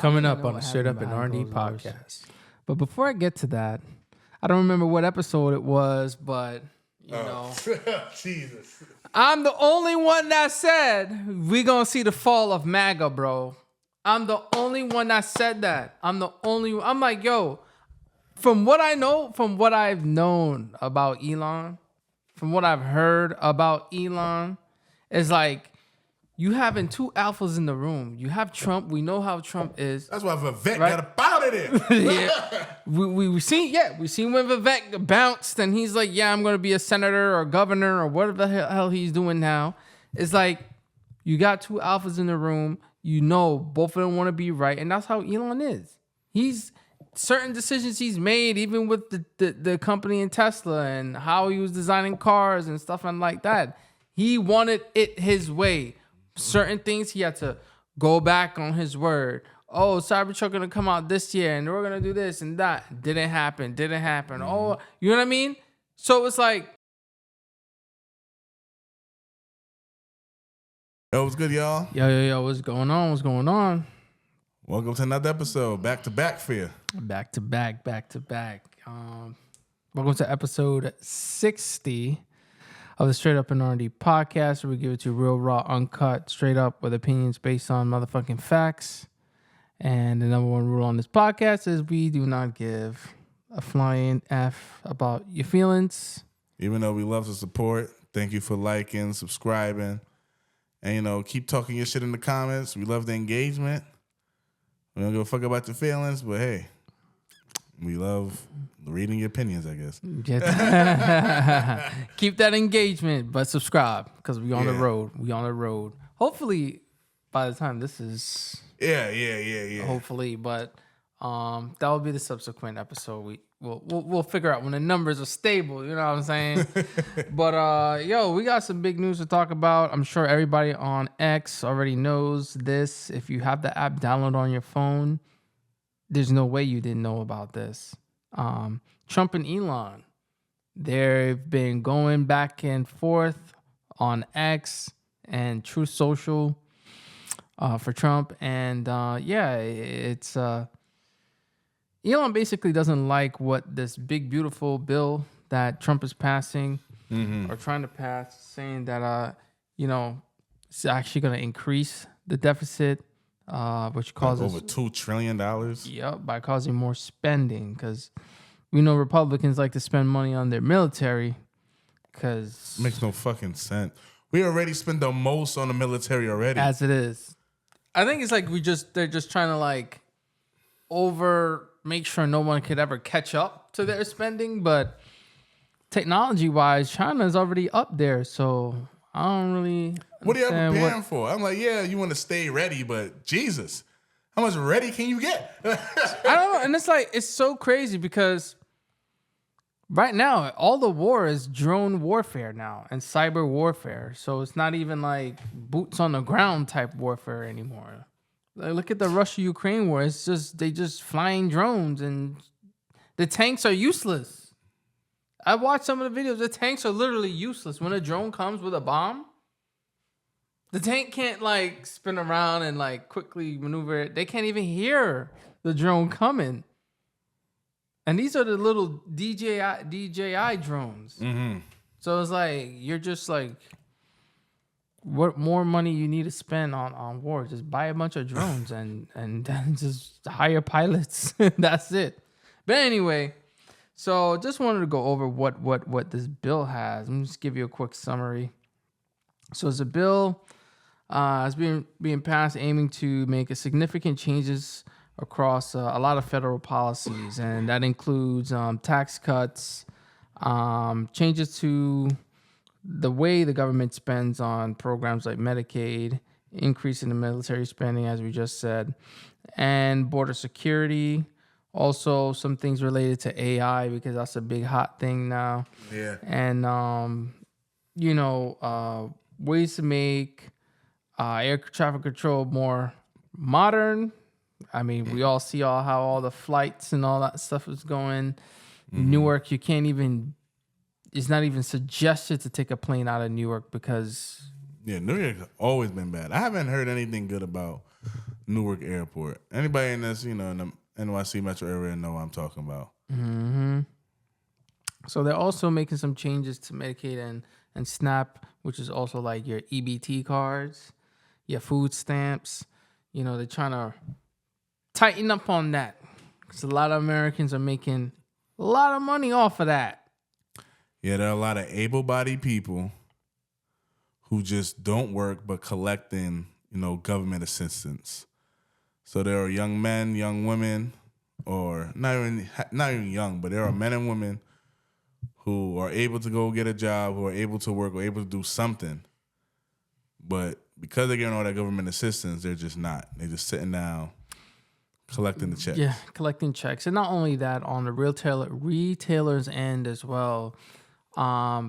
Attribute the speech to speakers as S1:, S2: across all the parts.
S1: Coming up on the Straight Up RnD Podcast. But before I get to that, I don't remember what episode it was, but you know,
S2: Jesus,
S1: I'm the only one that said we gonna see the fall of MAGA, bro. I'm the only one that said that. I'm like, yo, from what I know, from what I've known about Elon, from what I've heard about Elon, is like, you having two alphas in the room. You have Trump. We know how Trump is.
S2: that's why Vivek got up out of there.
S1: Yeah. We seen when Vivek bounced and he's like, yeah, I'm going to be a senator or governor or whatever the hell he's doing now. It's like, you got two alphas in the room. You know, both of them want to be right. And that's how Elon is. He's certain decisions he's made, even with the company in Tesla and how he was designing cars and stuff and like that. He wanted it his way. Certain things he had to go back on his word. Oh, Cybertruck gonna come out this year and we're gonna do this and that. Didn't happen.
S2: Mm-hmm.
S1: Oh, you know what I mean? So it's like,
S2: Yo, what's good, y'all?
S1: yo, what's going on?
S2: Welcome to another episode, Back to Back Fear.
S1: Back to back. Welcome to episode 60 of the Straight Up RnD Podcast, where we give it to you real, raw, uncut, straight up with opinions based on motherfucking facts. And the number one rule on this podcast is we do not give a flying F about your feelings.
S2: Even though we love the support, thank you for liking, subscribing, and, you know, keep talking your shit in the comments. We love the engagement. We don't give a fuck about your feelings, but hey, we love reading your opinions, I guess.
S1: Keep that engagement, but subscribe because we on the road. We on the road. Hopefully, by the time this is,
S2: Yeah.
S1: hopefully, but that will be the subsequent episode. We'll figure out when the numbers are stable. You know what I'm saying? But yo, we got some big news to talk about. I'm sure everybody on X already knows this. If you have the app downloaded on your phone, there's no way you didn't know about this. Trump and Elon, they've been going back and forth on X and Truth Social for Trump. And it's Elon basically doesn't like what this big, beautiful bill that Trump is passing or trying to pass, saying that, it's actually going to increase the deficit. Which causes
S2: over $2 trillion.
S1: Yep, by causing more spending, because we know Republicans like to spend money on their military. Because
S2: makes no fucking sense. We already spend the most on the military already,
S1: as it is. I think it's like they're just trying to like make sure no one could ever catch up to their spending. But technology wise, China is already up there, so I don't really.
S2: What are you preparing for? I'm like, yeah, you want to stay ready, but Jesus, how much ready can you get?
S1: I don't know. And it's so crazy because right now, all the war is drone warfare now and cyber warfare. So it's not even like boots on the ground type warfare anymore. Like, look at the Russia-Ukraine war. It's just, they just flying drones and the tanks are useless. I watched some of the videos. The tanks are literally useless. When a drone comes with a bomb, the tank can't like spin around and like quickly maneuver it. They can't even hear the drone coming. And these are the little DJI drones. Mm-hmm. So it's like, you're just like, what more money you need to spend on war? Just buy a bunch of drones and then just hire pilots. That's it. But anyway, so just wanted to go over what this bill has. Let me just give you a quick summary. So it's a bill has being passed aiming to make a significant changes across a lot of federal policies, and that includes tax cuts, changes to the way the government spends on programs like Medicaid, increase in the military spending, as we just said, and border security. Also, some things related to AI, because that's a big hot thing now.
S2: Yeah.
S1: And, ways to make air traffic control more modern. I mean, we all see how all the flights and all that stuff is going. Newark, you can't even, it's not even suggested to take a plane out of Newark because...
S2: Yeah, New York's always been bad. I haven't heard anything good about Newark Airport. Anybody in this, in the NYC metro area know what I'm talking about.
S1: Mm-hmm. So they're also making some changes to Medicaid and SNAP, which is also like your EBT cards, your food stamps. They're trying to tighten up on that because a lot of Americans are making a lot of money off of that.
S2: Yeah, there are a lot of able-bodied people who just don't work but collecting, government assistance. So there are young men, young women, or not even young, but there are men and women who are able to go get a job, who are able to work, or able to do something. But because they're getting all that government assistance, they're just not. They're just sitting down, collecting the checks.
S1: Yeah, collecting checks. And not only that, on the retailer's end as well,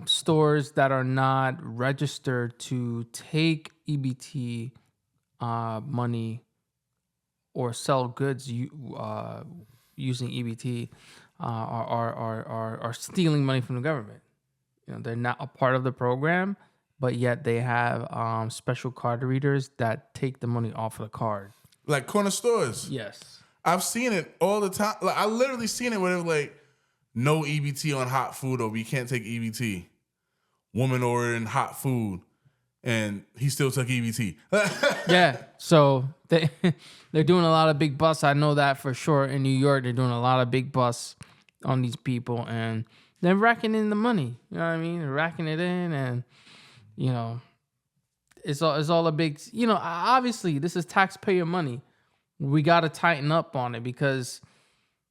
S1: stores that are not registered to take EBT money or sell goods using EBT are stealing money from the government. They're not a part of the program, but yet they have special card readers that take the money off of the card.
S2: Like corner stores.
S1: Yes.
S2: I've seen it all the time. Like I literally seen it where they're like, no EBT on hot food, or we can't take EBT. Woman ordering hot food, and he still took EBT.
S1: Yeah, so they're doing a lot of big busts. I know that for sure. In New York, they're doing a lot of big busts on these people, and they're racking in the money. You know what I mean? They're racking it in, and it's all a big. Obviously, this is taxpayer money. We got to tighten up on it because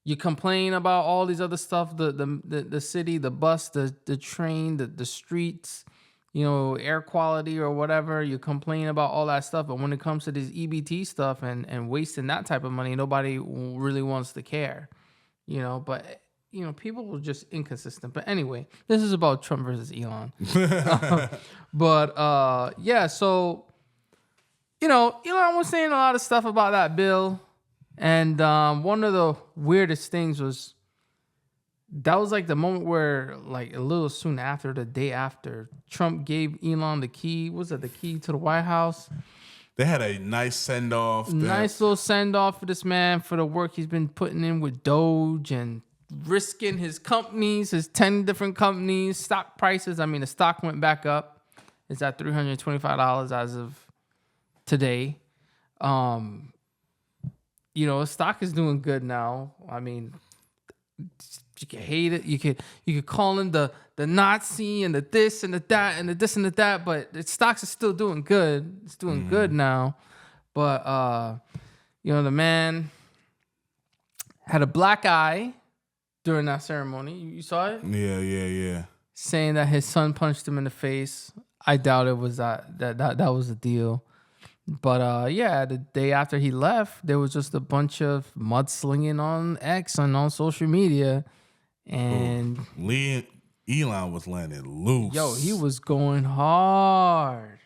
S1: you complain about all these other stuff, the city, the bus, the train, the streets, air quality or whatever. You complain about all that stuff, but when it comes to this EBT stuff and wasting that type of money, nobody really wants to care, But people are just inconsistent. But anyway, this is about Trump versus Elon. Yeah. So Elon was saying a lot of stuff about that bill. And one of the weirdest things was that was like the moment where, like a little soon after, the day after, Trump gave Elon the key. Was it the key to the White House?
S2: They had a nice send off.
S1: Nice little send off for this man for the work he's been putting in with Doge and risking his companies, his 10 different companies, stock prices. I mean, the stock went back up. It's at $325 as of today. Stock is doing good now. I mean, you can hate it. You could call him the Nazi and the this and the that and the this and the that, but the stocks are still doing good. It's doing good now. But the man had a black eye during that ceremony. You saw it?
S2: Yeah.
S1: Saying that his son punched him in the face. I doubt it was that was the deal. But the day after he left, there was just a bunch of mudslinging on X and on social media. And
S2: Elon was landing loose.
S1: Yo, he was going hard.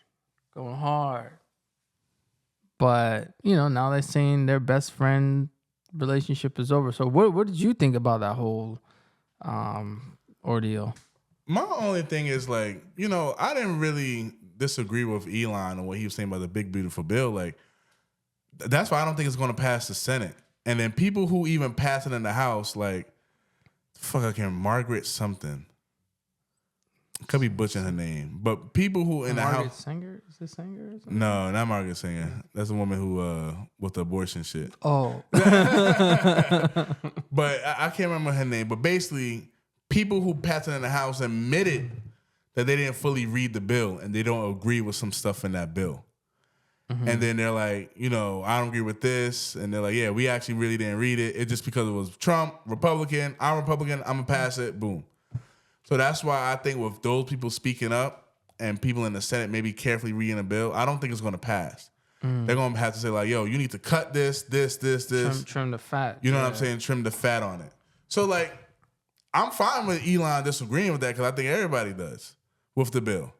S1: But, now they're saying their best friend relationship is over. So what did you think about that whole ordeal?
S2: My only thing is I didn't really disagree with Elon and what he was saying about the big beautiful bill. Like, that's why I don't think it's going to pass the Senate. And then people who even pass it in the House, like, Margaret something. Could be butchering her name, but people who in the House.
S1: Margaret Sanger? Is it Sanger? Or something?
S2: No, not Margaret Sanger. That's the woman who with the abortion shit.
S1: Oh,
S2: but I can't remember her name. But basically, people who passed it in the House admitted that they didn't fully read the bill and they don't agree with some stuff in that bill. Mm-hmm. And then they're like, I don't agree with this. And they're like, yeah, we actually really didn't read it. It's just because it was Trump, Republican, I'm Republican, I'm going to pass it, boom. So that's why I think with those people speaking up and people in the Senate maybe carefully reading a bill, I don't think it's going to pass. They're going to have to say like, yo, you need to cut this.
S1: Trim the fat.
S2: You know what I'm saying? Trim the fat on it. So I'm fine with Elon disagreeing with that because I think everybody does with the bill.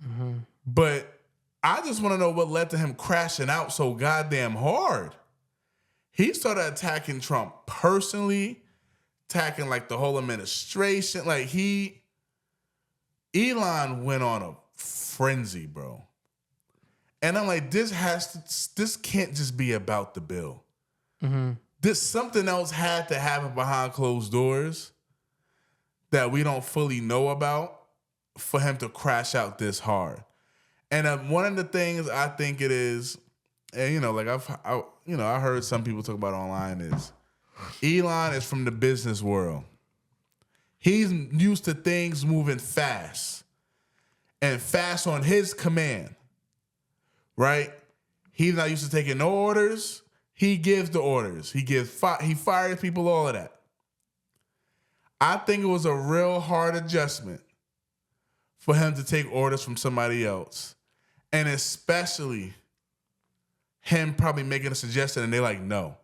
S2: Mm-hmm. But I just want to know what led to him crashing out so goddamn hard. He started attacking Trump personally, attacking the whole administration. Elon went on a frenzy, bro. And I'm like, this can't just be about the bill. This something else had to happen behind closed doors that we don't fully know about for him to crash out this hard. And one of the things I think it is, and like I heard some people talk about online, is Elon is from the business world. He's used to things moving fast and fast on his command, right? He's not used to taking no orders. He gives the orders. He fires people, all of that. I think it was a real hard adjustment for him to take orders from somebody else. And especially him probably making a suggestion and they're like, no.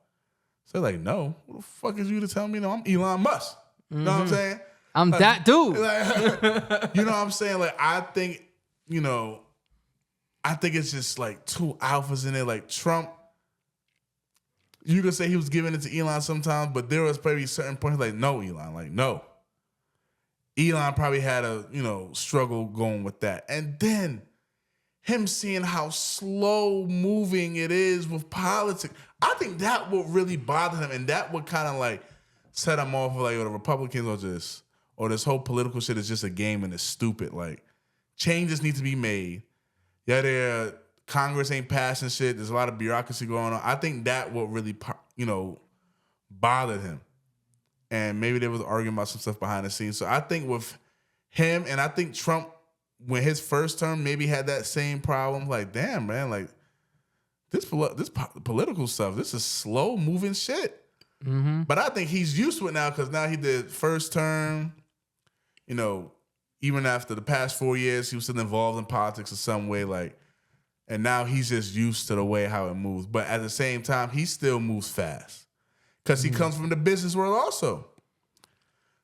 S2: So they're like, no? Who the fuck is you to tell me no? I'm Elon Musk. You know what I'm saying?
S1: I'm that dude.
S2: Like, you know what I'm saying? Like, I think it's just like two alphas in there. Like Trump, you could say he was giving it to Elon sometimes, but there was probably certain points like, no, Elon, like, no. Elon probably had a, struggle going with that. And then him seeing how slow moving it is with politics, I think that would really bother him. And that would kind of like set him off of like, the Republicans or this whole political shit is just a game and it's stupid. Like, changes need to be made. Yeah, Congress ain't passing shit. There's a lot of bureaucracy going on. I think that would really, bother him. And maybe they was arguing about some stuff behind the scenes. So I think with him, and I think Trump, when his first term, maybe had that same problem. Like, damn, man, like this political stuff, this is slow moving shit. But I think he's used to it now because now he did first term. Even after the past 4 years, he was still involved in politics in some way. Like, and now he's just used to the way how it moves. But at the same time, he still moves fast because he comes from the business world also.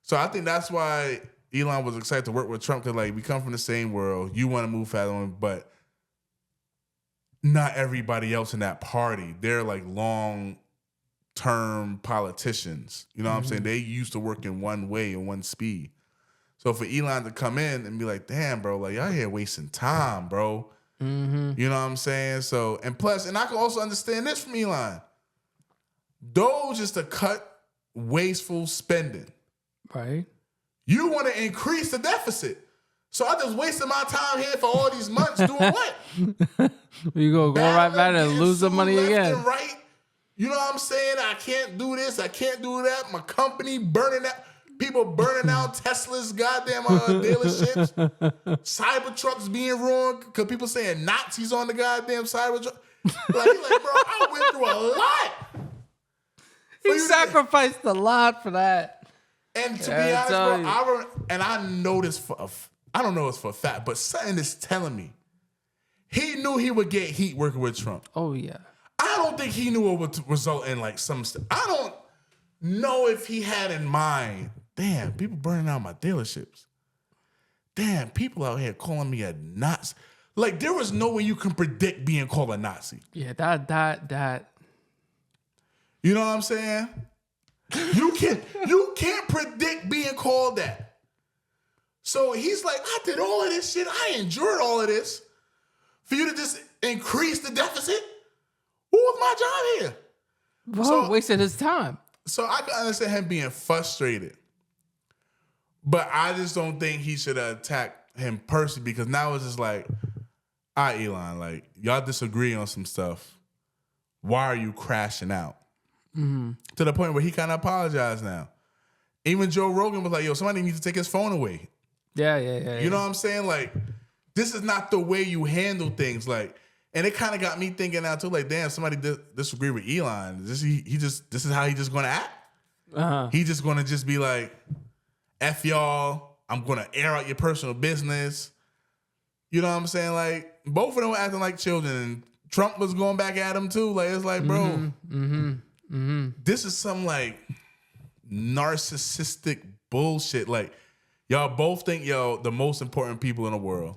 S2: So I think that's why Elon was excited to work with Trump because, like, we come from the same world. You want to move fast, but not everybody else in that party. They're like long-term politicians. You know what I'm saying? They used to work in one way and one speed. So for Elon to come in and be like, damn, bro, like, y'all here wasting time, bro. You know what I'm saying? So, and plus, and I can also understand this from Elon. Those just to cut wasteful spending.
S1: Right.
S2: You want to increase the deficit. So I just wasted my time here for all these months doing what?
S1: You go right back and lose the money
S2: left
S1: again.
S2: And right. You know what I'm saying? I can't do this. I can't do that. My company burning out. People burning out Tesla's goddamn dealerships. Cybertrucks being ruined because people saying Nazis on the goddamn Cybertruck. Like, bro, I went through a lot.
S1: He sacrificed a lot for that.
S2: And to be honest, bro, I know this I don't know this for a fact, but something is telling me he knew he would get heat working with Trump.
S1: Oh, yeah.
S2: I don't think he knew it would result in like some stuff. I don't know if he had in mind, damn, people burning out my dealerships. Damn, people out here calling me a Nazi. Like, there was no way you can predict being called a Nazi.
S1: Yeah, that.
S2: You know what I'm saying? You can't predict being called that. So he's like, I did all of this shit. I endured all of this. For you to just increase the deficit? What was my job here?
S1: Bro, wasted his time.
S2: So I can understand him being frustrated. But I just don't think he should attack him personally because now it's just like, all right, Elon, like, y'all disagree on some stuff. Why are you crashing out? To the point where he kind of apologized now. Even Joe Rogan was like, yo, somebody needs to take his phone away.
S1: Yeah.
S2: You know what I'm saying? Like, this is not the way you handle things. Like, and it kind of got me thinking now too, like, damn, somebody disagree with Elon. This is how he just gonna act? He just gonna just be like, F y'all, I'm gonna air out your personal business. You know what I'm saying? Like, both of them were acting like children, and Trump was going back at him too. Like, it's like, bro, this is some like narcissistic bullshit. Like, y'all both think y'all the most important people in the world.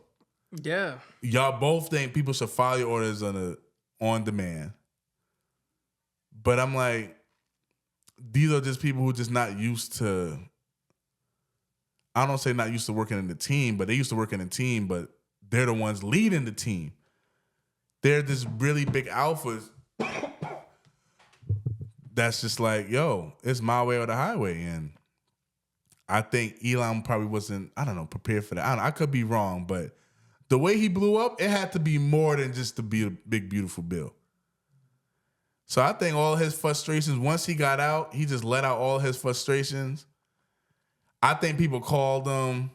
S1: Yeah.
S2: Y'all both think people should follow your orders on demand. But I'm like, these are just people who are just not used to, I don't say not used to working in the team, but they used to work in a team, but they're the ones leading the team. they're this really big alphas that's just like, yo, it's my way or the highway. And I think Elon probably wasn't, I don't know, prepared for that. I could be wrong, but the way he blew up, it had to be more than just the big, beautiful bill. So I think all his frustrations, once he got out, he just let out all his frustrations. I think people called him,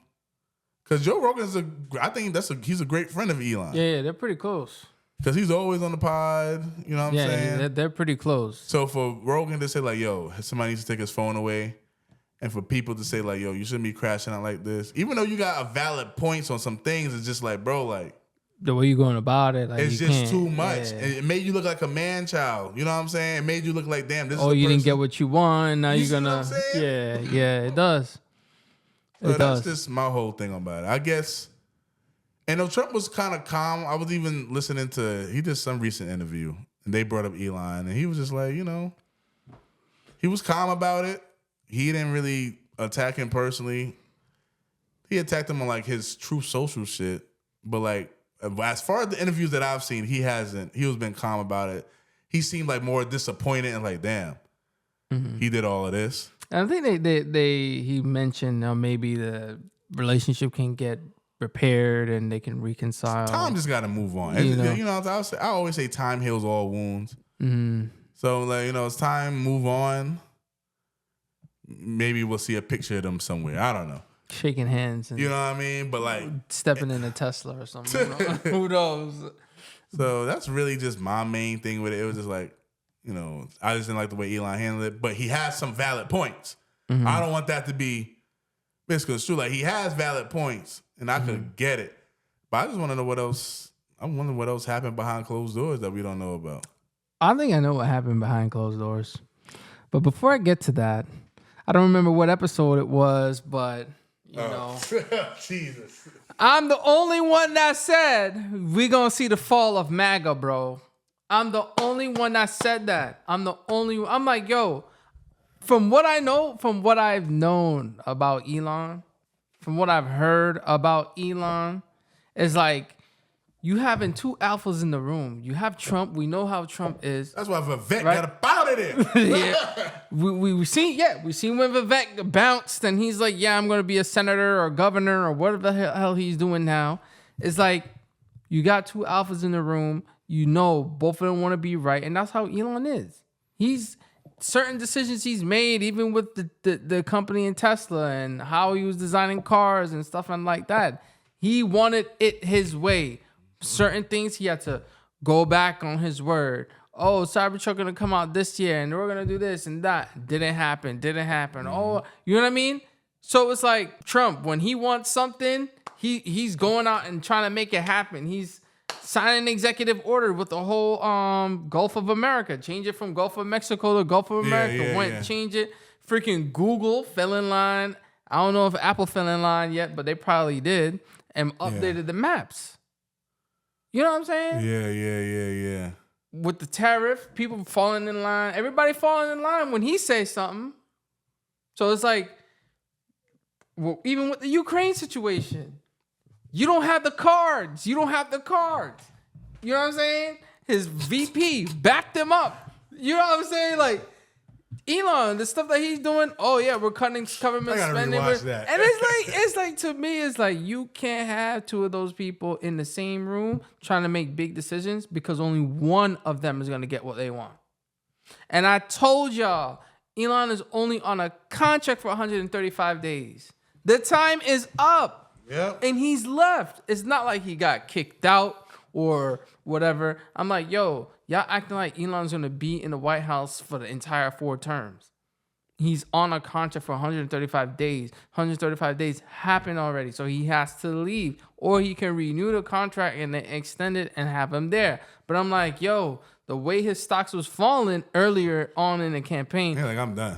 S2: because Joe Rogan's he's a great friend of Elon.
S1: Yeah, they're pretty close.
S2: Because he's always on the pod, you know what I'm saying?
S1: Yeah, they're pretty close.
S2: So for Rogan to say like, yo, somebody needs to take his phone away, and for people to say like, yo, you shouldn't be crashing out like this, even though you got a valid points on some things, it's just like, bro, like,
S1: the way you're going about it, like,
S2: it's just too much. Yeah. It made you look like a man child. You know what I'm saying? It made you look like, damn, this is
S1: you didn't get what you want. Now you're gonna,
S2: yeah,
S1: it does.
S2: So that's just my whole thing about it, I guess. And though Trump was kind of calm, I was even listening to, he did some recent interview, and they brought up Elon, and he was just like, you know, he was calm about it. He didn't really attack him personally. He attacked him on like his Truth Social shit, but like, as far as the interviews that I've seen, he was been calm about it. He seemed like more disappointed and like, damn, he did all of this.
S1: And I think he mentioned maybe the relationship can get repaired and they can reconcile.
S2: Time just got to move on. I always say time heals all wounds. Mm-hmm. So like, it's time, move on. Maybe we'll see a picture of them somewhere. I don't know.
S1: Shaking hands. And
S2: you know what I mean? But like
S1: stepping in a Tesla or something. Who knows?
S2: So that's really just my main thing with it. It was just like, I just didn't like the way Elon handled it. But he has some valid points. Mm-hmm. I don't want that to be misconstrued. Like, he has valid points, and I could get it. But I just want to know what else. I'm wondering what else happened behind closed doors that we don't know about.
S1: I think I know what happened behind closed doors. But before I get to that, I don't remember what episode it was, but...
S2: Jesus.
S1: I'm the only one that said we gonna see the fall of MAGA, bro. I'm the only one that said that. I'm like, yo, from what I know, from what I've known about Elon, from what I've heard about Elon, is like, you having two alphas in the room. You have Trump. We know how Trump is.
S2: That's why Vivek got about it in.
S1: Yeah. We seen when Vivek bounced and he's like, yeah, I'm going to be a senator or governor or whatever the hell he's doing now. It's like, you got two alphas in the room. You know, both of them want to be right. And that's how Elon is. He's certain decisions he's made, even with the company in Tesla and how he was designing cars and stuff and like that. He wanted it his way. Certain things he had to go back on his word. Oh, Cybertruck gonna come out this year and we're gonna do this and that. Didn't happen. Mm-hmm. Oh, you know what I mean? So it's like Trump, when he wants something, he's going out and trying to make it happen. He's signing an executive order with the whole Gulf of America. Change it from Gulf of Mexico to Gulf of America. Change it. Freaking Google fell in line. I don't know if Apple fell in line yet, but they probably did. And updated the maps. You know what I'm saying?
S2: Yeah.
S1: With the tariff, people falling in line. Everybody falling in line when he says something. So it's like, well, even with the Ukraine situation, you don't have the cards. You know what I'm saying? His VP backed him up. You know what I'm saying? Like, Elon, the stuff that he's doing, we're cutting government spending. And it's like, to me, it's like, you can't have two of those people in the same room trying to make big decisions because only one of them is going to get what they want. And I told y'all, Elon is only on a contract for 135 days. The time is up.
S2: Yep.
S1: And he's left. It's not like he got kicked out or whatever. I'm like, yo, y'all acting like Elon's going to be in the White House for the entire 4 terms. He's on a contract for 135 days. 135 days happened already, so he has to leave. Or he can renew the contract and then extend it and have him there. But I'm like, yo, the way his stocks was falling earlier on in the campaign.
S2: Yeah, like, I'm done.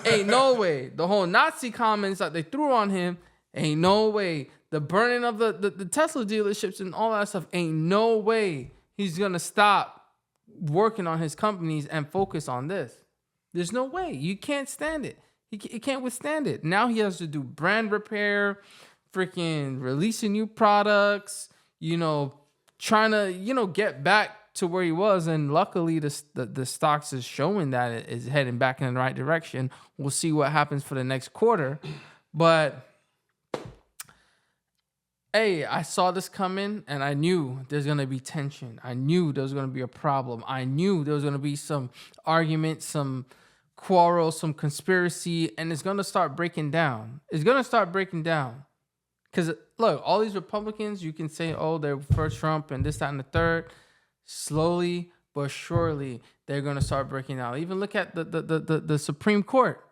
S1: Ain't no way. The whole Nazi comments that they threw on him, ain't no way. The burning of the Tesla dealerships and all that stuff, ain't no way he's going to stop working on his companies and focus on this. There's no way. You can't stand it. He can't withstand it. Now he has to do brand repair, freaking releasing new products, trying to, get back to where he was. And luckily, the stocks is showing that it is heading back in the right direction. We'll see what happens for the next quarter. But, hey, I saw this coming, and I knew there's going to be tension. I knew there was going to be a problem. I knew there was going to be some argument, some quarrel, some conspiracy, and it's going to start breaking down. It's going to start breaking down. Because, look, all these Republicans, you can say, oh, they're for Trump and this, that, and the third. Slowly but surely, they're going to start breaking down. Even look at the Supreme Court.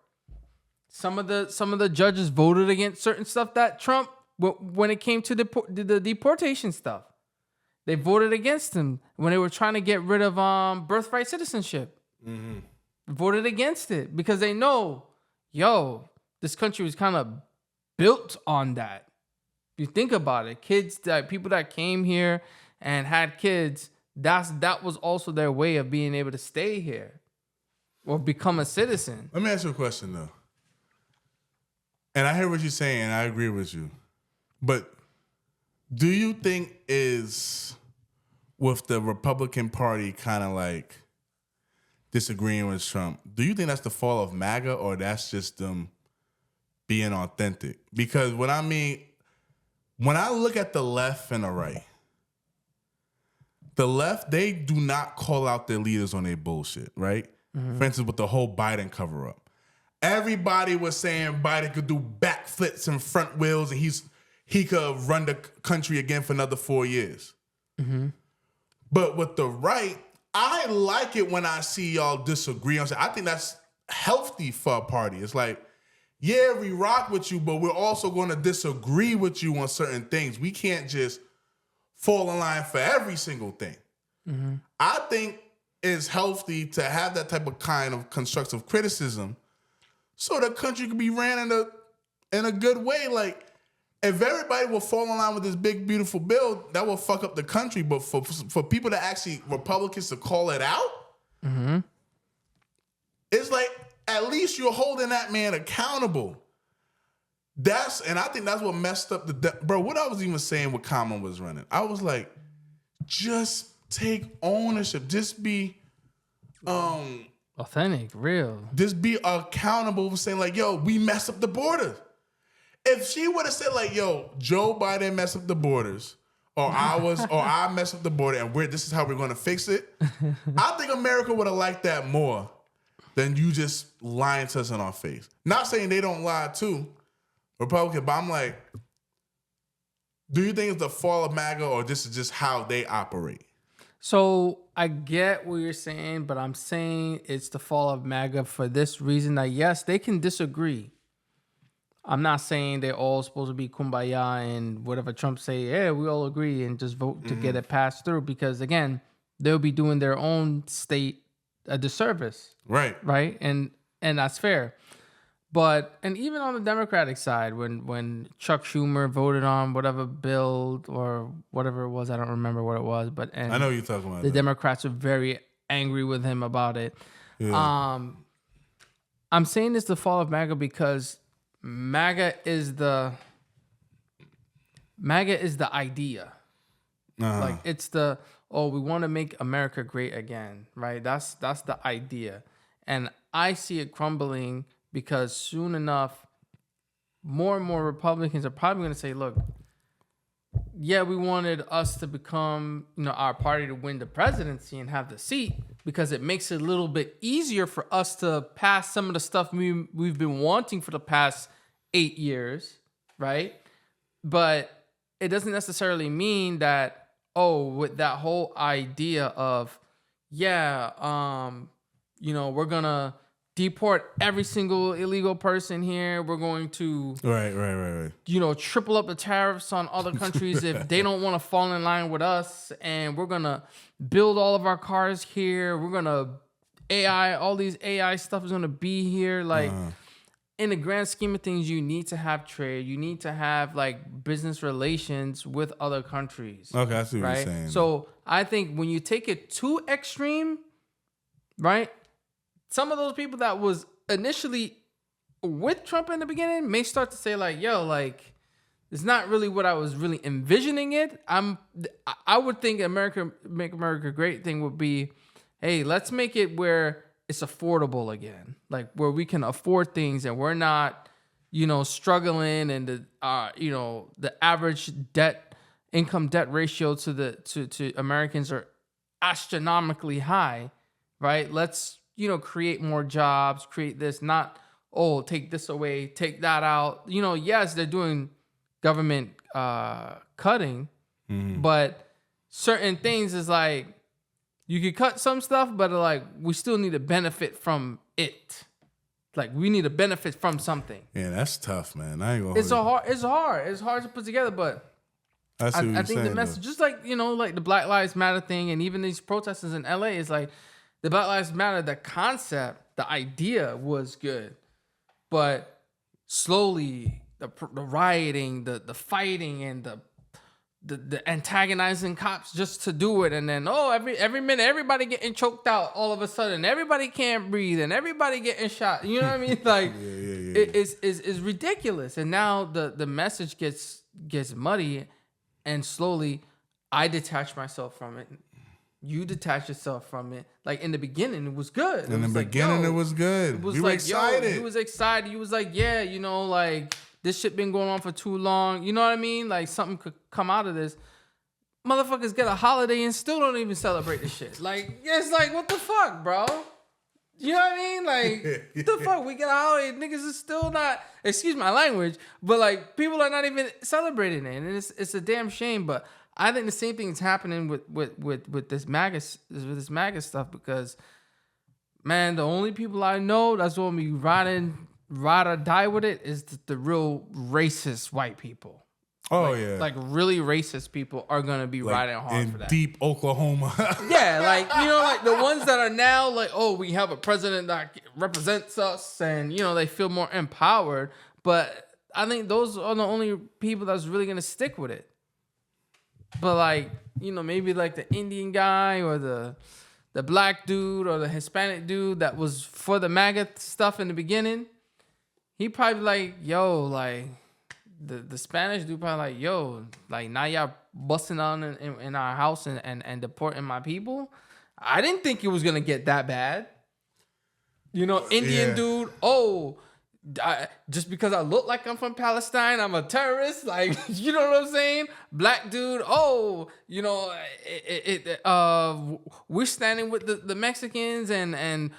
S1: Some of the judges voted against certain stuff that Trump, when it came to the deportation stuff, they voted against him when they were trying to get rid of birthright citizenship. Mm-hmm. Voted against it because they know, this country was kind of built on that. If you think about it, people that came here and had kids, that was also their way of being able to stay here or become a citizen.
S2: Let me ask you a question though. And I hear what you're saying, and I agree with you. But do you think is with the Republican Party kind of like disagreeing with Trump, do you think that's the fall of MAGA or that's just them being authentic? Because when I look at the left and the right, the left, they do not call out their leaders on their bullshit, right? Mm-hmm. For instance, with the whole Biden cover-up. Everybody was saying Biden could do backflips and front wheels and he could run the country again for another 4 years. Mm-hmm. But with the right, I like it when I see y'all disagree on shit. I think that's healthy for a party. It's like, yeah, we rock with you, but we're also going to disagree with you on certain things. We can't just fall in line for every single thing. Mm-hmm. I think it's healthy to have that type of kind of constructive criticism so the country can be ran in a good way. Like, if everybody will fall in line with this big, beautiful bill, that will fuck up the country. But for people to actually, Republicans to call it out, mm-hmm. It's like, at least you're holding that man accountable. And I think that's what messed up bro, what I was even saying when Common was running, I was like, just take ownership. Just be
S1: authentic, real.
S2: Just be accountable for saying like, yo, we messed up the borders. If she would have said like, yo, Joe Biden messed up the borders, or I messed up the border and this is how we're gonna fix it, I think America would have liked that more than you just lying to us in our face. Not saying they don't lie too, Republican, but I'm like, do you think it's the fall of MAGA or this is just how they operate?
S1: So I get what you're saying, but I'm saying it's the fall of MAGA for this reason that, yes, they can disagree. I'm not saying they're all supposed to be kumbaya and whatever Trump say, yeah, we all agree and just vote to get it passed through. Because, again, they'll be doing their own state a disservice.
S2: Right.
S1: Right? And that's fair. But, and even on the Democratic side, when Chuck Schumer voted on whatever bill or whatever it was, I don't remember what it was, but I
S2: know you're talking about
S1: the Democrats were very angry with him about it.
S2: Yeah.
S1: I'm saying it's the fall of MAGA because MAGA is the idea. Uh-huh. Like it's we want to make America great again, right? That's the idea. And I see it crumbling because soon enough, more and more Republicans are probably going to say, look, yeah, we wanted us to become, our party to win the presidency and have the seat because it makes it a little bit easier for us to pass some of the stuff we've been wanting for the past 8 years, right? But it doesn't necessarily mean that, with that whole idea of, we're going to deport every single illegal person here. We're going to
S2: right.
S1: Triple up the tariffs on other countries if they don't want to fall in line with us, and we're gonna build all of our cars here. We're gonna all these AI stuff is gonna be here. Like in the grand scheme of things, you need to have trade. You need to have like business relations with other countries.
S2: Okay, I see what you're saying.
S1: So I think when you take it too extreme, right? Some of those people that was initially with Trump in the beginning may start to say like, It's not really what I was really envisioning it. I would think Make America Great thing would be, hey, let's make it where it's affordable again. Like where we can afford things and we're not, struggling, and the average income debt ratio to Americans are astronomically high, right? Let's, create more jobs, create this, not, take this away, take that out. Yes, they're doing government cutting, but certain things is like, you could cut some stuff, but like we still need to benefit from it. Like we need to benefit from something.
S2: Yeah, that's tough, man. I ain't gonna.
S1: It's hard to put together, but I think the message, just like like the Black Lives Matter thing, and even these protesters in LA, is like the Black Lives Matter. The concept, the idea was good, but slowly the rioting, the fighting, and the antagonizing cops just to do it, and then every minute everybody getting choked out all of a sudden, everybody can't breathe, and everybody getting shot. You know what I mean? Like it's ridiculous. And now the message gets muddy, and slowly I detach myself from it. You detach yourself from it. Like in the beginning, it was good.
S2: In the beginning, it was good.
S1: It was
S2: you
S1: like,
S2: excited.
S1: He was excited. He was like, yeah, like this shit been going on for too long. You know what I mean? Like something could come out of this. Motherfuckers get a holiday and still don't even celebrate this shit. Like, it's like, what the fuck, bro? You know what I mean? Like, what the fuck? We get a holiday, niggas is still not, excuse my language, but like people are not even celebrating it. And it's a damn shame. But I think the same thing is happening with this MAGA stuff, because man, the only people I know that's gonna be ride or die with it is the real racist white people.
S2: Oh,
S1: like,
S2: yeah.
S1: Like really racist people are going to be riding hard for that.
S2: In deep Oklahoma.
S1: Yeah, like, like the ones that are now like, oh, we have a president that represents us, and, they feel more empowered. But I think those are the only people that's really going to stick with it. But like, maybe like the Indian guy or the black dude or the Hispanic dude that was for the MAGA stuff in the beginning, he probably like, yo, like the Spanish dude probably like, yo, like now y'all busting on in our house and deporting my people. I didn't think it was gonna get that bad. Indian dude, just because I look like I'm from Palestine, I'm a terrorist. Like, you know what I'm saying? Black dude, we're standing with the Mexicans and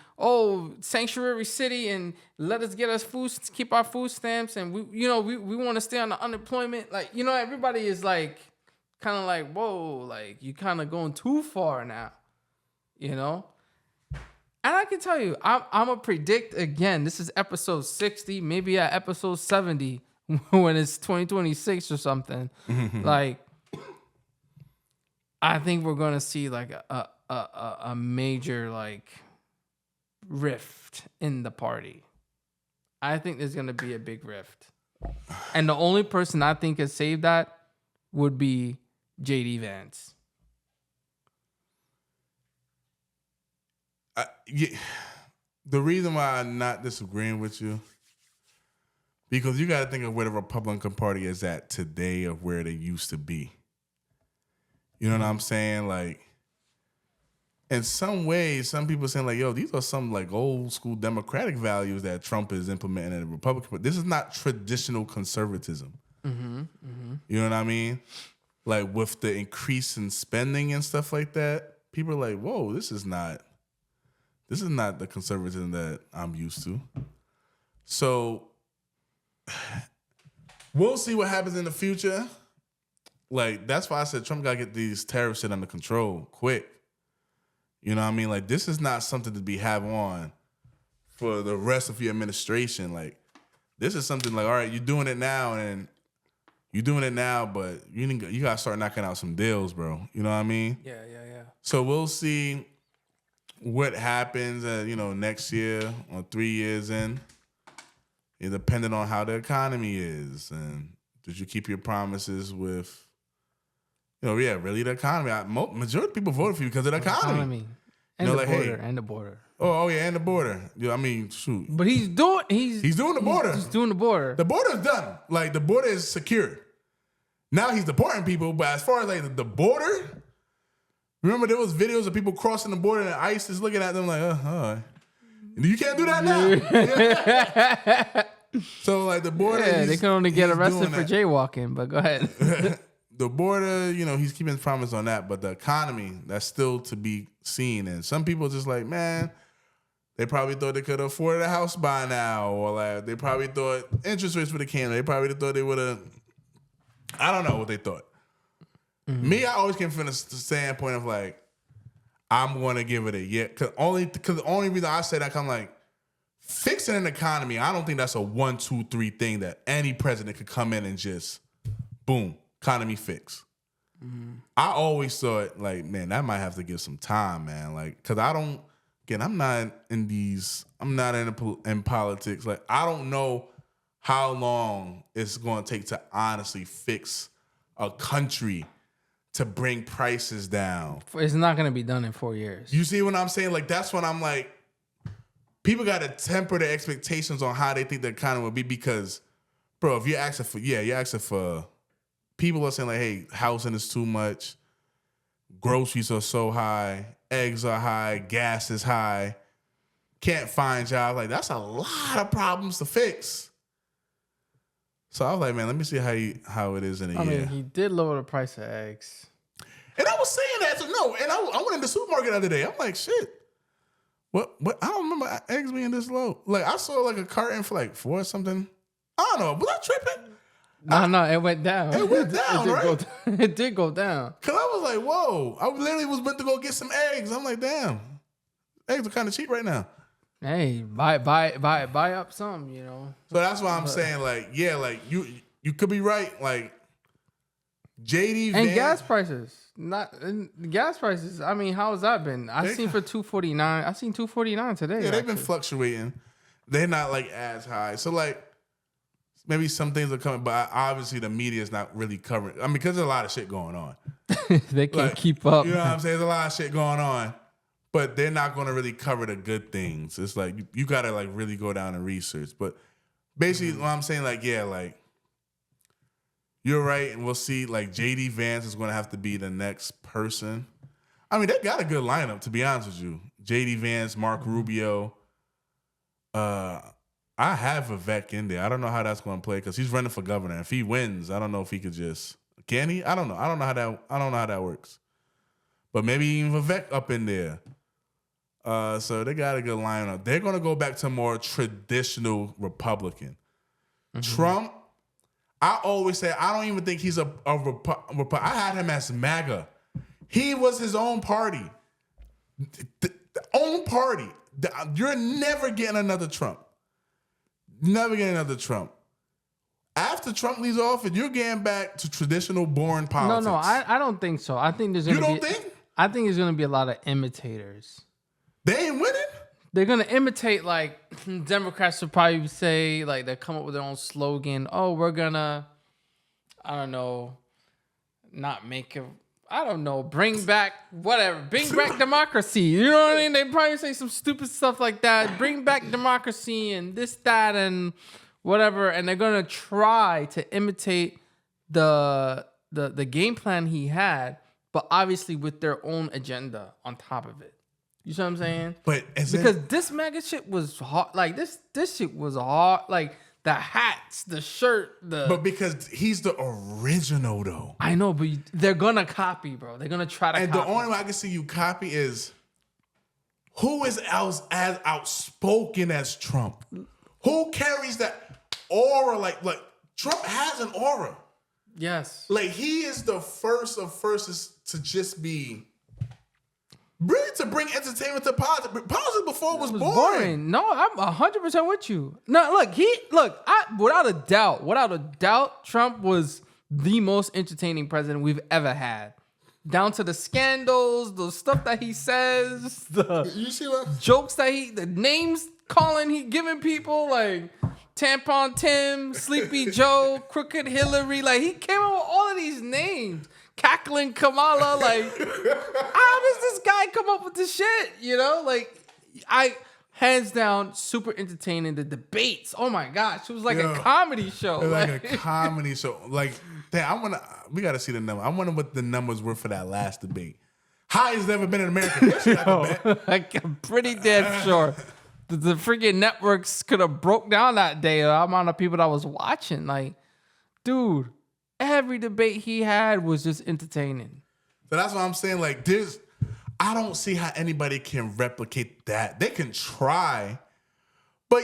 S1: sanctuary city, and let us get us food, keep our food stamps, and we want to stay on the unemployment. Like, everybody is like, kind of like, whoa, like you kind of going too far now, And I can tell you, I'm going to predict again, this is episode 60, maybe at episode 70, when it's 2026 or something. Like, I think we're going to see like a major like rift in the party. I think there's going to be a big rift. And the only person I think can save that would be J.D. Vance.
S2: The reason why I'm not disagreeing with you, because you got to think of where the Republican Party is at today of where they used to be. You know what I'm saying? Like, in some ways, some people are saying like, yo, these are some like old school democratic values that Trump is implementing in the Republican Party. This is not traditional conservatism. You know what I mean? Like with the increase in spending and stuff like that, people are like, whoa, this is not the conservatism that I'm used to. So we'll see what happens in the future. Like, that's why I said Trump got to get these tariff shit under control quick. You know what I mean? Like, this is not something to be have on for the rest of your administration. Like, this is something like, all right, you're doing it now, but you got to start knocking out some deals, bro. You know what I mean?
S1: Yeah.
S2: So we'll see what happens, next year or 3 years in. It depending on how the economy is, and did you keep your promises with, really the economy. Majority of people voted for you because of the economy.
S1: And the border.
S2: Oh yeah, and the border. Yeah, I mean, shoot.
S1: But he's doing the border.
S2: He's doing the border.
S1: He's doing the border.
S2: The border is done. Like, the border is secure. Now he's deporting people, but as far as like the border, remember there was videos of people crossing the border and ICE is looking at them like, you can't do that now. So like the border,
S1: they can only get arrested for jaywalking. But go ahead.
S2: The border, he's keeping his promise on that, but the economy, that's still to be seen. And some people just like, man, they probably thought they could have afforded a house by now, or like they probably thought interest rates would have came. They probably thought they would have. I don't know what they thought. Mm-hmm. Me, I always came from the standpoint of like, I'm going to give it a yeah. Because the only reason I say that, I'm like, fixing an economy, I don't think that's a 1, 2, 3 thing that any president could come in and just, boom, economy fix. Mm-hmm. I always thought, like, man, that might have to give some time, man. Like, because I'm not in politics. Like, I don't know how long it's going to take to honestly fix a country to bring prices down.
S1: It's not going to be done in 4 years.
S2: You see what I'm saying? Like, that's when I'm like, people got to temper their expectations on how they think the economy will be because, bro, if you're asking for, people are saying like, hey, housing is too much, groceries are so high, eggs are high, gas is high, can't find jobs. Like, that's a lot of problems to fix. So I was like, man, let me see how it is in a year. I mean,
S1: he did lower the price of eggs.
S2: And I was saying that, and I went in the supermarket the other day. I'm like, shit. What? I don't remember eggs being this low. Like, I saw like a carton for like $4 or something. I don't know. Was I tripping?
S1: No, it went down.
S2: It went down, right?
S1: It did go down.
S2: Because I was like, whoa. I literally was went to go get some eggs. I'm like, damn. Eggs are kind of cheap right now.
S1: Hey, buy up some,
S2: So that's why I'm saying, like, yeah, like, you could be right. Like, JD
S1: and gas prices. Gas prices. I mean, how has that been? I seen for $2.49. I seen $2.49 today.
S2: Yeah, they've been fluctuating. They're not like as high. So like maybe some things are coming, but obviously the media is not really covering. I mean, because there's a lot of shit going on.
S1: They can't keep up.
S2: You know what I'm saying? There's a lot of shit going on, but they're not going to really cover the good things. It's like you got to like really go down and research. But basically, what I'm saying, like, yeah, like. You're right, and we'll see. Like JD Vance is going to have to be the next person. I mean, they got a good lineup, to be honest with you. JD Vance, Mark Rubio. I have Vivek in there. I don't know how that's going to play because he's running for governor. If he wins, I don't know if he could just can he? I don't know. I don't know how that works. But maybe even Vivek up in there. So they got a good lineup. They're going to go back to more traditional Republican. Mm-hmm. Trump. I always say, I don't even think he's a I had him as MAGA. He was his own party. The own party. You're never getting another Trump. Never getting another Trump. After Trump leaves office, you're getting back to traditional boring politics.
S1: No, I don't think so. I think there's going to be... You don't think? I think there's going to be a lot of imitators.
S2: They ain't winning?
S1: They're going to imitate, like, Democrats would probably say, like, they come up with their own slogan. Oh, we're going to, I don't know, bring back, whatever. Bring back democracy. You know what I mean? They probably say some stupid stuff like that. Bring back democracy and this, that, and whatever. And they're going to try to imitate the game plan he had, but obviously with their own agenda on top of it. You see what I'm saying?
S2: But
S1: this MAGA shit was hard. Like this shit was hard. Like the hats, the shirt,
S2: But because he's the original though.
S1: I know, but they're gonna copy, bro. They're gonna try to.
S2: And the only way I can see you copy is who is as outspoken as Trump? Who carries that aura? Like Trump has an aura.
S1: Yes.
S2: Like he is the first of firsts to just be. Really, to bring entertainment to politics. Politics before was boring.
S1: No, I'm 100% with you. No, without a doubt, Trump was the most entertaining president we've ever had. Down to the scandals, the stuff that he says,
S2: you see what?
S1: Jokes that the names he giving people, like Tampon Tim, Sleepy Joe, Crooked Hillary. Like, he came up with all of these names. Cackling Kamala, like, how does this guy come up with this shit? You know, like, hands down, super entertaining. The debates, oh my gosh, it was like a comedy show.
S2: Like a comedy show. Like, damn, we got to see the number. I wonder what the numbers were for that last debate. High has never been in America.
S1: Like, I'm pretty damn sure the freaking networks could have broke down that day the amount of people that was watching. Like, dude, every debate he had was just entertaining.
S2: So that's what I'm saying. Like, I don't see how anybody can replicate that. They can try, but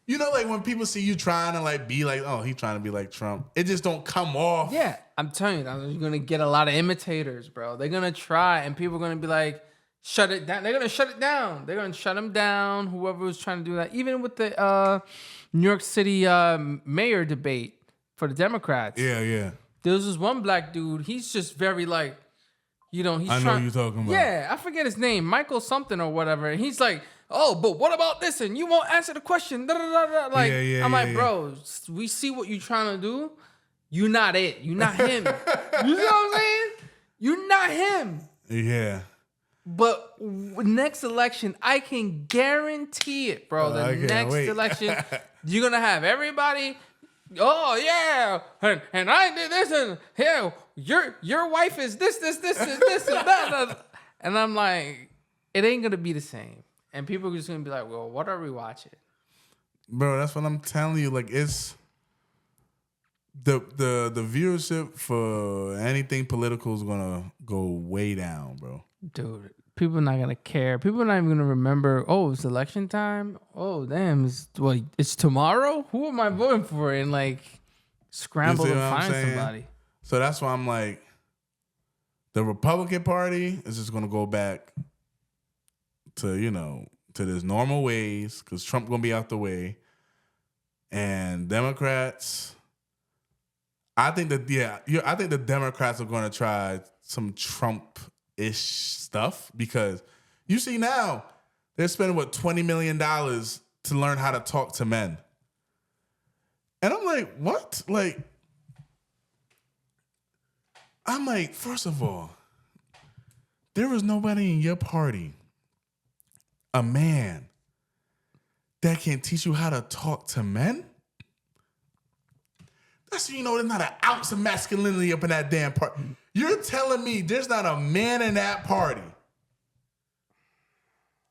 S2: like when people see you trying to like be like, oh, he's trying to be like Trump, it just don't come off.
S1: Yeah, I'm telling you, you're gonna get a lot of imitators, bro. They're gonna try, and people are gonna be like, shut it down. They're gonna shut it down. They're gonna shut him down. Whoever was trying to do that, even with the New York City mayor debate for the Democrats.
S2: Yeah.
S1: There was this one black dude. He's just very like, he's
S2: I know who you're talking about.
S1: Yeah, I forget his name, Michael something or whatever. And he's like, oh, but what about this? And you won't answer the question. Da, da, da, da. Like, I'm like, bro, we see what you're trying to do. You're not it. You're not him. You know what I'm saying? You're not him.
S2: Yeah.
S1: But next election, I can guarantee it, bro. The next election, you're gonna have everybody. Oh yeah, and I did this, and yeah, your wife is this, and that. And I'm like, it ain't gonna be the same. And people are just gonna be like, well, what are we watching?
S2: Bro, that's what I'm telling you. Like, it's the viewership for anything political is gonna go way down, bro.
S1: Dude, people are not gonna care. People are not even gonna remember. Oh, it's election time. Oh, damn! It's tomorrow. Who am I voting for? And like, scramble to find somebody.
S2: So that's why I'm like, the Republican Party is just gonna go back to this normal ways because Trump gonna be out the way, and Democrats. I think the Democrats are gonna try some Trump-ish stuff because you see now they're spending $20 million to learn how to talk to men. And I'm like, what? Like, I'm like, first of all, there was nobody in your party, a man, that can teach you how to talk to men? That's there's not an ounce of masculinity up in that damn party. You're telling me there's not a man in that party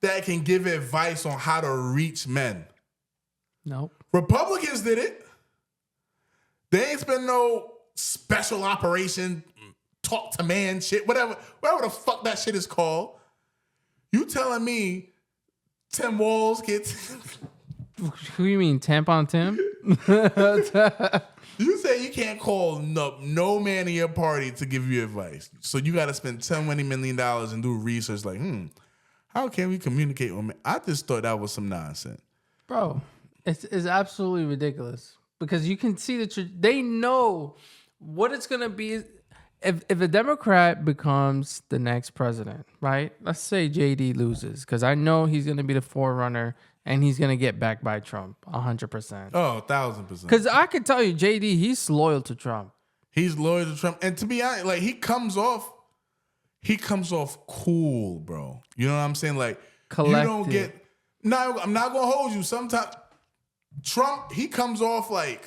S2: that can give advice on how to reach men?
S1: Nope.
S2: Republicans did it. They ain't spend no special operation, talk to man shit, whatever the fuck that shit is called. You telling me Tim Walz gets...
S1: Who you mean, Tampon Tim?
S2: You say you can't call no man in your party to give you advice. So you got to spend $20 million and do research like, how can we communicate with men? I just thought that was some nonsense.
S1: Bro, it's absolutely ridiculous. Because you can see they know what it's going to be. If a Democrat becomes the next president, right? Let's say JD loses, because I know he's going to be the forerunner and he's going to get backed by Trump 100%.
S2: Oh, 1,000%.
S1: Because I can tell you, JD, he's loyal to Trump.
S2: He's loyal to Trump. And to be honest, like, he comes off cool, bro. You know what I'm saying? Like,
S1: collected.
S2: You don't get... No, I'm not going to hold you. Sometimes Trump, he comes off like,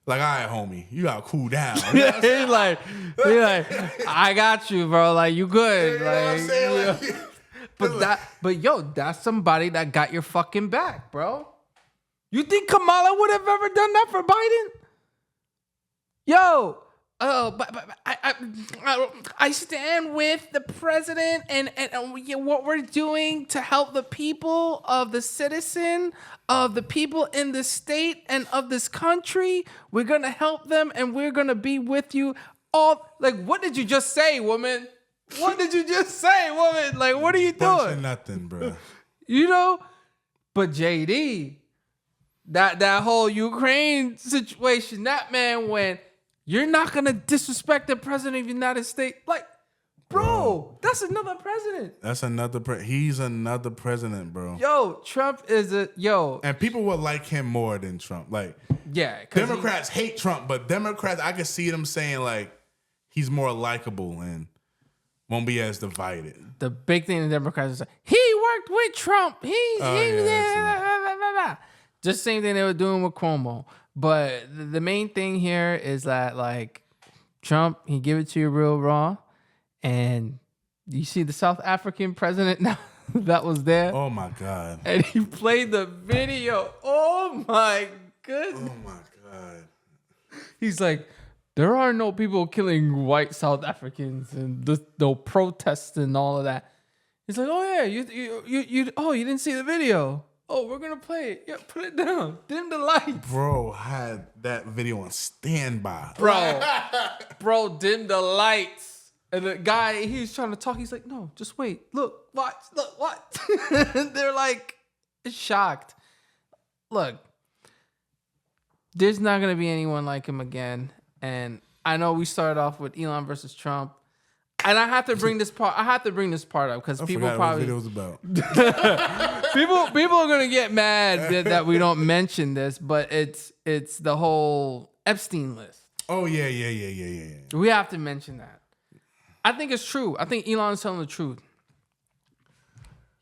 S2: all right, homie, you gotta cool down. You know
S1: he's like, I got you, bro. Like, you good.
S2: You know what I'm saying?
S1: Like, that's somebody that got your fucking back, bro. You think Kamala would have ever done that for Biden? I stand with the president and what we're doing to help the people of the citizen, of the people in this state and of this country. We're going to help them and we're going to be with you all. Like, what did you just say, woman? What did you just say, woman? Like, what are you
S2: Bunch
S1: doing?
S2: of nothing, bro.
S1: But JD, that whole Ukraine situation, that man went, you're not going to disrespect the president of the United States. Like, bro, that's another president.
S2: He's another president, bro.
S1: Yo, Trump is
S2: And people will like him more than Trump. Like,
S1: yeah.
S2: Democrats hate Trump, but Democrats, I can see them saying, like, he's more likable and won't be as divided.
S1: The big thing in Democrats is like, he worked with Trump. Just same thing they were doing with Cuomo. But the main thing here is that, like, Trump, he give it to you real raw. And you see the South African president now that was there.
S2: Oh, my God.
S1: And he played the video. Oh, my goodness.
S2: Oh, my God.
S1: He's like, there are no people killing white South Africans and the protests and all of that. He's like, oh yeah, you didn't see the video. Oh, we're gonna play it. Yeah, put it down. Dim the lights.
S2: Bro had that video on standby.
S1: Bro, dim the lights. And the guy, he's trying to talk. He's like, no, just wait. Look, watch. Look, what? They're like shocked. Look, there's not gonna be anyone like him again. And I know we started off with Elon versus Trump, and I have to bring this part. up because people probably
S2: what the video was about.
S1: people are gonna get mad that we don't mention this, but it's the whole Epstein list.
S2: Oh yeah.
S1: We have to mention that. I think it's true. I think Elon's telling the truth.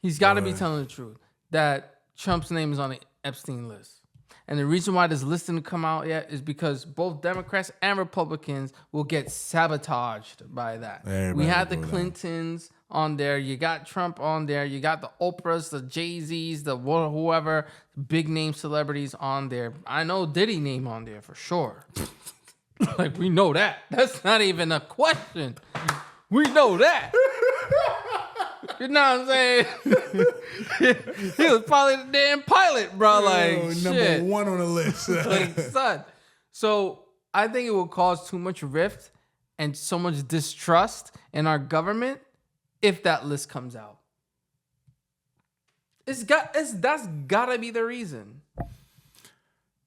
S1: He's got to be telling the truth that Trump's name is on the Epstein list. And the reason why this list didn't come out yet is because both Democrats and Republicans will get sabotaged by that. We had the Clintons on there. You got Trump on there. You got the Oprahs, the Jay-Z's, the whoever, big name celebrities on there. I know Diddy name on there for sure. Like, we know that. That's not even a question. We know that. You know what I'm saying? He was probably the damn pilot, bro. Like, shit.
S2: Number one on the list.
S1: Like, son. So I think it will cause too much rift and so much distrust in our government if that list comes out. That's gotta be the reason.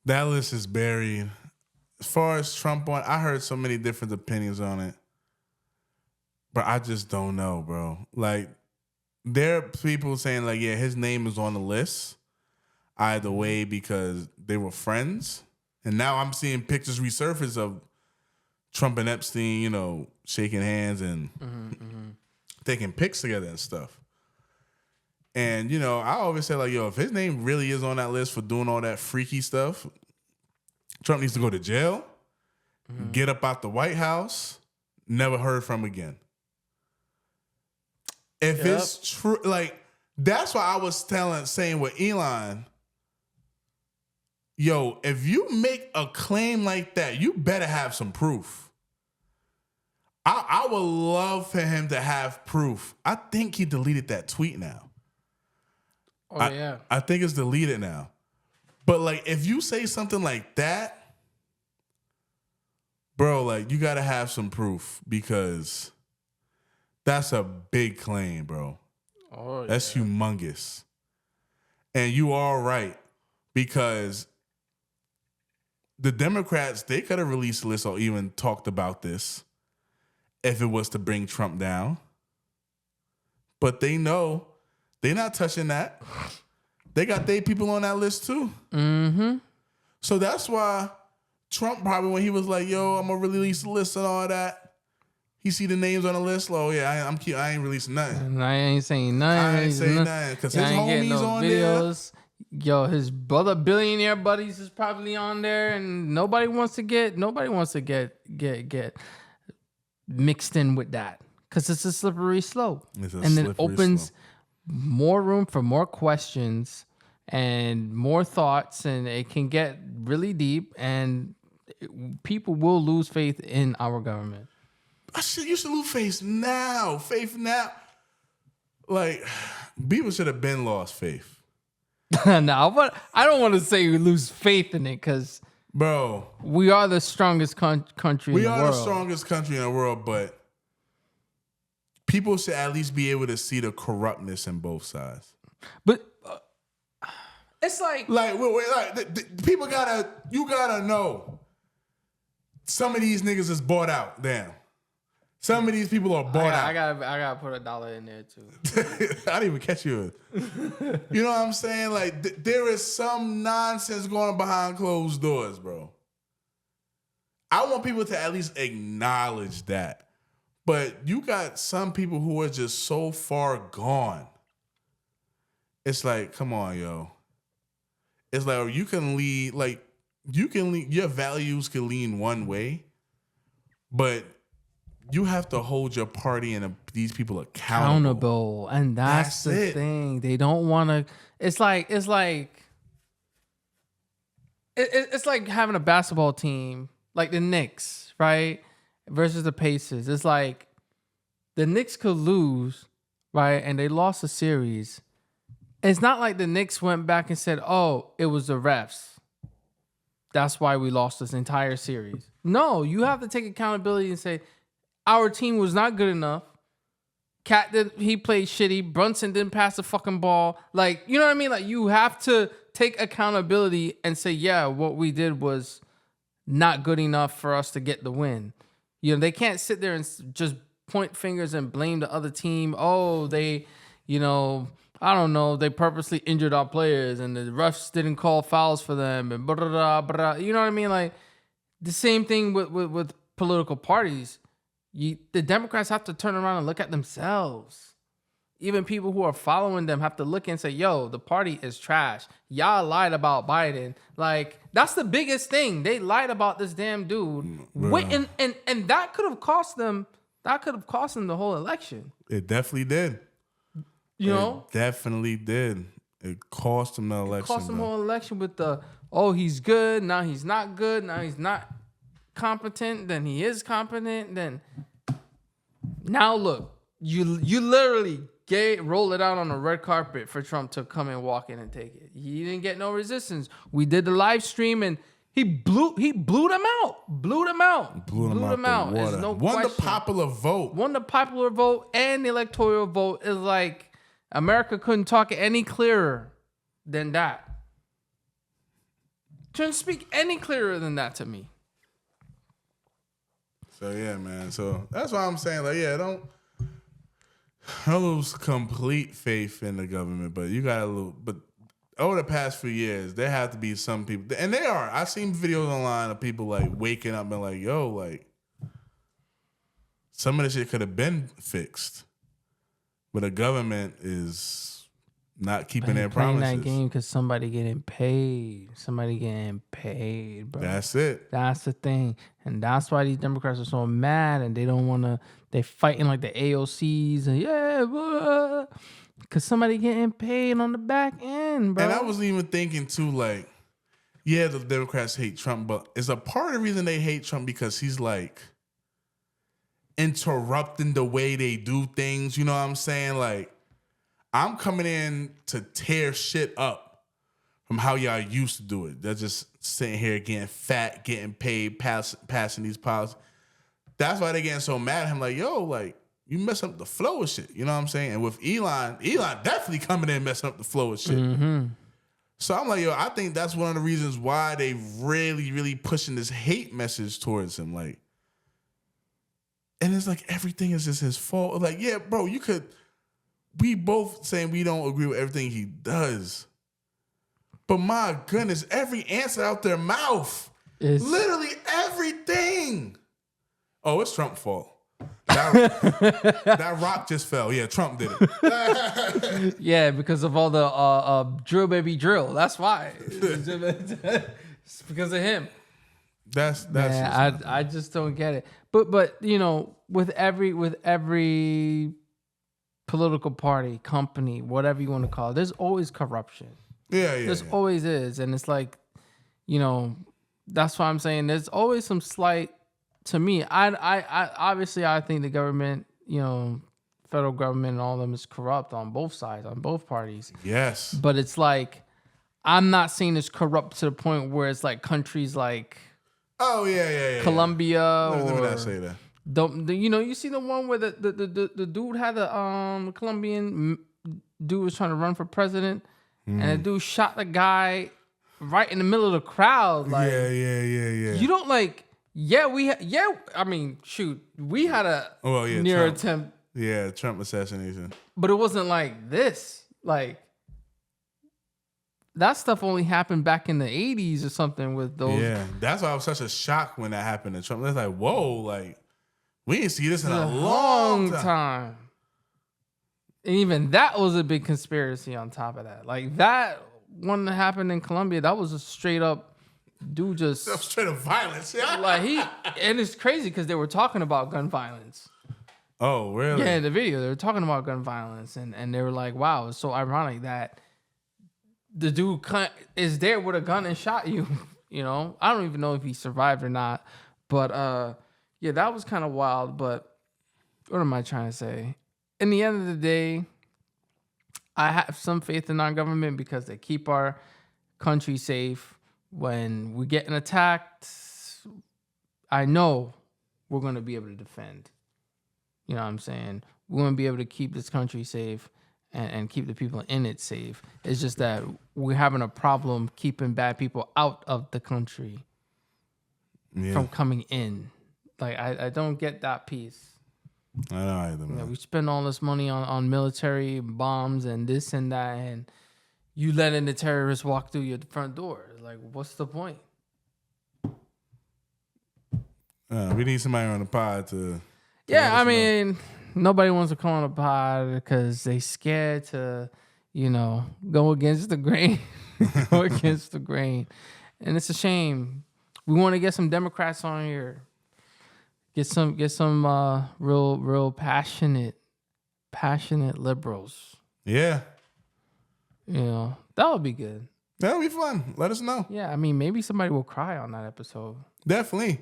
S2: That list is buried. As far as Trump on, I heard so many different opinions on it. But I just don't know, bro. Like, there are people saying, like, yeah, his name is on the list either way because they were friends. And now I'm seeing pictures resurface of Trump and Epstein, you know, shaking hands and taking pics together and stuff. And, you know, I always say, like, yo, if his name really is on that list for doing all that freaky stuff, Trump needs to go to jail, get up out the White House, never heard from again. If it's true, like, that's why I was saying with Elon, yo, if you make a claim like that, you better have some proof. I would love for him to have proof. I think he deleted that tweet now.
S1: Yeah.
S2: I think it's deleted now. But, like, if you say something like that, bro, like, you got to have some proof because that's a big claim, bro. That's humongous. And you are right because the Democrats, they could have released a list or even talked about this if it was to bring Trump down. But they know they're not touching that. They got their people on that list too.
S1: Mm-hmm.
S2: So that's why Trump probably, when he was like, yo, I'm going to release the list and all that, he see the names on the list. Oh, yeah, I ain't releasing nothing.
S1: I ain't saying nothing.
S2: I ain't saying nothing because his homies on videos.
S1: There. Yo, his brother billionaire buddies is probably on there, and nobody wants to get mixed in with that because it's a slippery slope. And it opens more room for more questions and more thoughts, and it can get really deep, and people will lose faith in our government.
S2: You should lose faith now. Like, people should have been lost faith.
S1: No, but I don't want to say we lose faith in it because,
S2: bro,
S1: we are the strongest country in the world. We are
S2: the strongest country in the world, but people should at least be able to see the corruptness in both sides.
S1: But it's like
S2: people you gotta know. Some of these niggas is bought out. Damn. Some of these people are bought out.
S1: I gotta put $1 in there too.
S2: I didn't even catch you. You know what I'm saying? Like, there is some nonsense going on behind closed doors, bro. I want people to at least acknowledge that. But you got some people who are just so far gone it's like, come on, yo. It's like you can lead, your values can lean one way, but you have to hold your party and these people accountable.
S1: And that's the thing. They don't want to. It's like having a basketball team like the Knicks, right, versus the Pacers. It's like the Knicks could lose, right, and they lost a series. It's not like the Knicks went back and said, "Oh, it was the refs. That's why we lost this entire series." No, you have to take accountability and say, our team was not good enough. He played shitty. Brunson didn't pass the fucking ball. Like, you know what I mean? Like, you have to take accountability and say, yeah, what we did was not good enough for us to get the win. You know, they can't sit there and just point fingers and blame the other team. Oh, they, you know, I don't know, they purposely injured our players and the refs didn't call fouls for them and blah, blah, blah, blah. You know what I mean? Like, the same thing with political parties. The Democrats have to turn around and look at themselves. Even people who are following them have to look and say, yo, the party is trash. Y'all lied about Biden. Like, that's the biggest thing. They lied about this damn dude. Wait, and that could have cost them. That could have cost them the whole election.
S2: It definitely did.
S1: You know?
S2: It definitely did. It cost them the election.
S1: It cost them the whole election with he's good. Now he's not good. Now he's not competent. Then he is competent. Then now look, you literally roll it out on the red carpet for Trump to come and walk in and take it. He didn't get no resistance. We did the live stream and he blew them out. Blew them out. There's no
S2: Won
S1: question.
S2: the popular vote.
S1: Won the popular vote and the electoral vote. Is like America couldn't talk any clearer than that. Couldn't speak any clearer than that to me.
S2: So yeah, man. So that's why I'm saying, like, yeah, don't lose complete faith in the government, but you gotta lose. But over the past few years, there have to be some people, and they are. I've seen videos online of people like waking up and like, yo, like some of this shit could have been fixed, but the government is not keeping their promises.
S1: Playing that game because somebody getting paid. Somebody getting paid, bro.
S2: That's it.
S1: That's the thing. And that's why these Democrats are so mad and they don't want to, they fighting like the AOCs and because somebody getting paid on the back end, bro.
S2: And I was even thinking too, like, yeah, the Democrats hate Trump, but is a part of the reason they hate Trump because he's like interrupting the way they do things. You know what I'm saying? Like, I'm coming in to tear shit up from how y'all used to do it. They're just sitting here getting fat, getting paid, passing these policies. That's why they're getting so mad at him. Like, yo, like, you mess up the flow of shit. You know what I'm saying? And with Elon definitely coming in messing up the flow of shit.
S1: Mm-hmm.
S2: So I'm like, yo, I think that's one of the reasons why they really, really pushing this hate message towards him. Like, and it's like everything is just his fault. Like, yeah, bro, we both saying we don't agree with everything he does. But my goodness, every answer out their mouth, literally everything. Oh, it's Trump's fault. That rock just fell. Yeah, Trump did it.
S1: Yeah, because of all the drill baby drill. That's why. It's because of him.
S2: That's
S1: I just don't get it. But you know, with every political party, company, whatever you want to call it, there's always corruption. There's always is. And it's like, you know, that's why I'm saying there's always some slight, to me, I obviously I think the government, you know, federal government and all of them is corrupt on both sides, on both parties.
S2: Yes.
S1: But it's like, I'm not seeing it's corrupt to the point where it's like countries like Colombia
S2: Let me not say that.
S1: You know, you see the one where the dude had a Colombian dude was trying to run for president, and the dude shot the guy right in the middle of the crowd. Like,
S2: yeah.
S1: You don't like. I mean, shoot, we had a near
S2: Trump
S1: attempt.
S2: Yeah, Trump assassination.
S1: But it wasn't like this. Like, that stuff only happened back in the 80s or something with those.
S2: Yeah, that's why I was such a shock when that happened to Trump. It's like, whoa, like, we didn't see this in a long time.
S1: even that was a big conspiracy on top of that. Like that one that happened in Colombia, that was a straight up dude just
S2: straight up violence. Yeah.
S1: like and it's crazy because they were talking about gun violence.
S2: Oh, really?
S1: Yeah, in the video they were talking about gun violence, and they were like, "Wow, it's so ironic that the dude is there with a gun and shot you." You know, I don't even know if he survived or not, but yeah, that was kind of wild. But what am I trying to say? In the end of the day, I have some faith in our government because they keep our country safe. When we're getting attacked, I know we're going to be able to defend. You know what I'm saying? We're going to be able to keep this country safe and keep the people in it safe. It's just that we're having a problem keeping bad people out of the country from coming in. Like, I don't get that piece.
S2: I don't either, man.
S1: Yeah, we spend all this money on military bombs and this and that, and you letting the terrorists walk through your front door. Like, what's the point?
S2: We need somebody on the pod to
S1: yeah, I mean, nobody wants to come on a pod because they scared to, go against the grain. Go against the grain. And it's a shame. We want to get some Democrats on here. Get some real passionate liberals.
S2: Yeah.
S1: That would be good.
S2: That would be fun. Let us know.
S1: Yeah, I mean, maybe somebody will cry on that episode.
S2: Definitely.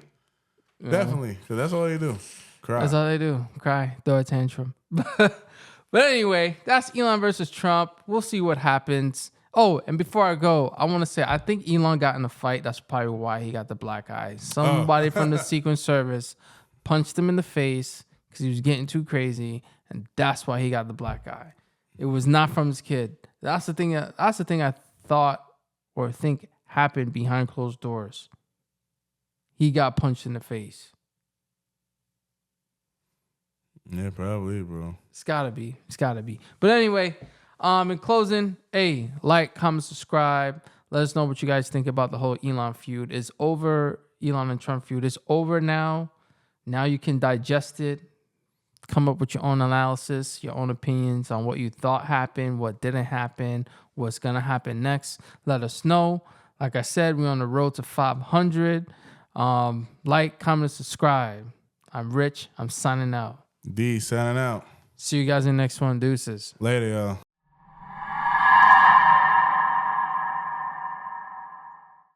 S2: Definitely. Because that's all they do. Cry.
S1: That's all they do. Cry. Throw a tantrum. But anyway, that's Elon versus Trump. We'll see what happens. Oh, and before I go, I want to say, I think Elon got in a fight. That's probably why he got the black eye. Somebody from the Secret Service punched him in the face because he was getting too crazy, and that's why he got the black eye. It was not from his kid. That's the thing I thought or think happened behind closed doors. He got punched in the face.
S2: Yeah, probably, bro.
S1: It's gotta be. But anyway, in closing, like, comment, subscribe. Let us know what you guys think about the whole Elon feud. It's over. Elon and Trump feud is over now. Now you can digest it, come up with your own analysis, your own opinions on what you thought happened, what didn't happen, what's going to happen next. Let us know. Like I said, we're on the road to 500. Like, comment, subscribe. I'm Rich. I'm signing out.
S2: D signing out.
S1: See you guys in the next one. Deuces.
S2: Later, y'all.